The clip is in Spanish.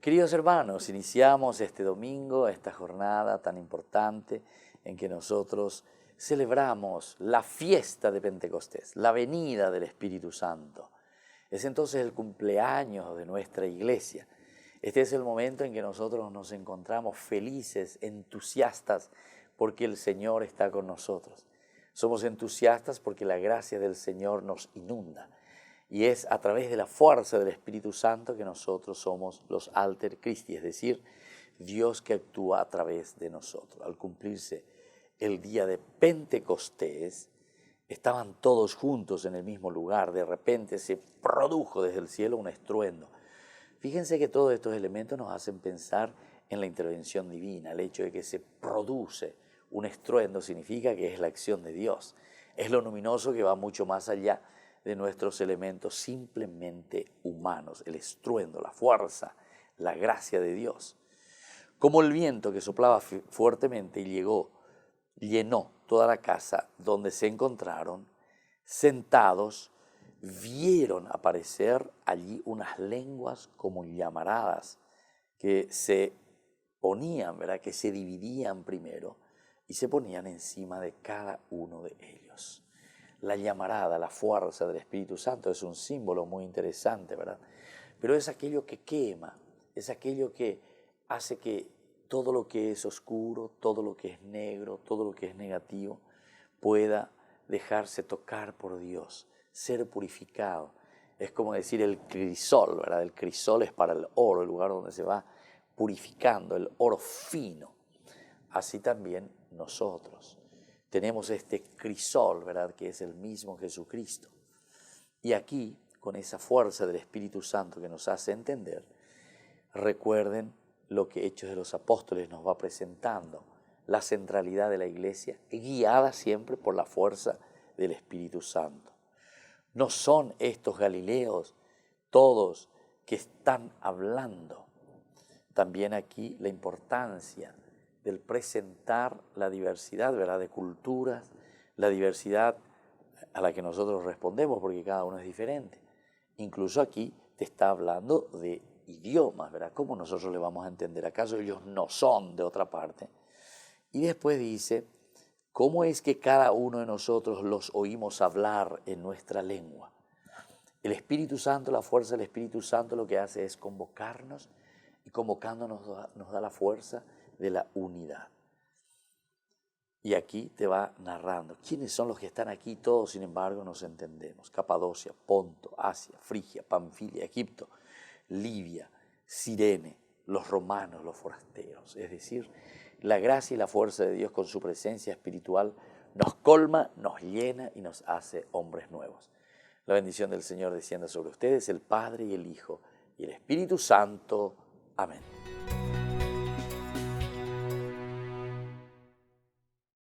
Queridos hermanos, iniciamos este domingo, esta jornada tan importante en que nosotros celebramos la fiesta de Pentecostés, la venida del Espíritu Santo. Es entonces el cumpleaños de nuestra iglesia. Este es el momento en que nosotros nos encontramos felices, entusiastas, porque el Señor está con nosotros. Somos entusiastas porque la gracia del Señor nos inunda. Y es a través de la fuerza del Espíritu Santo que nosotros somos los Alter Christi, es decir, Dios que actúa a través de nosotros. Al cumplirse el día de Pentecostés, estaban todos juntos en el mismo lugar. De repente se produjo desde el cielo un estruendo. Fíjense que todos estos elementos nos hacen pensar en la intervención divina. El hecho de que se produce un estruendo significa que es la acción de Dios. Es lo luminoso que va mucho más allá de nuestros elementos simplemente humanos, el estruendo, la fuerza, la gracia de Dios. Como el viento que soplaba fuertemente y llenó toda la casa donde se encontraron, sentados, vieron aparecer allí unas lenguas como llamaradas que se ponían, ¿verdad?, que se dividían primero y se ponían encima de cada uno de ellos. La llamarada, la fuerza del Espíritu Santo es un símbolo muy interesante, ¿verdad? Pero es aquello que quema, es aquello que hace que todo lo que es oscuro, todo lo que es negro, todo lo que es negativo, pueda dejarse tocar por Dios, ser purificado. Es como decir el crisol, ¿verdad? El crisol es para el oro, el lugar donde se va purificando, el oro fino. Así también nosotros tenemos este crisol, ¿verdad?, que es el mismo Jesucristo. Y aquí, con esa fuerza del Espíritu Santo que nos hace entender, recuerden lo que Hechos de los Apóstoles nos va presentando, la centralidad de la iglesia, guiada siempre por la fuerza del Espíritu Santo. No son estos Galileos todos que están hablando. También aquí la importancia del presentar la diversidad, ¿verdad?, de culturas, la diversidad a la que nosotros respondemos, porque cada uno es diferente. Incluso aquí te está hablando de idiomas, ¿verdad? ¿Cómo nosotros le vamos a entender? ¿Acaso ellos no son de otra parte? Y después dice, ¿cómo es que cada uno de nosotros los oímos hablar en nuestra lengua? El Espíritu Santo, la fuerza del Espíritu Santo lo que hace es convocarnos, y convocándonos nos da la fuerza de la unidad. Y aquí te va narrando quiénes son los que están aquí. Todos, sin embargo, nos entendemos: Capadocia, Ponto, Asia, Frigia, Panfilia, Egipto, Libia, Cirene, los romanos, los forasteros. Es decir, la gracia y la fuerza de Dios con su presencia espiritual nos colma, nos llena y nos hace hombres nuevos. La bendición del Señor descienda sobre ustedes, el Padre y el Hijo y el Espíritu Santo. Amén.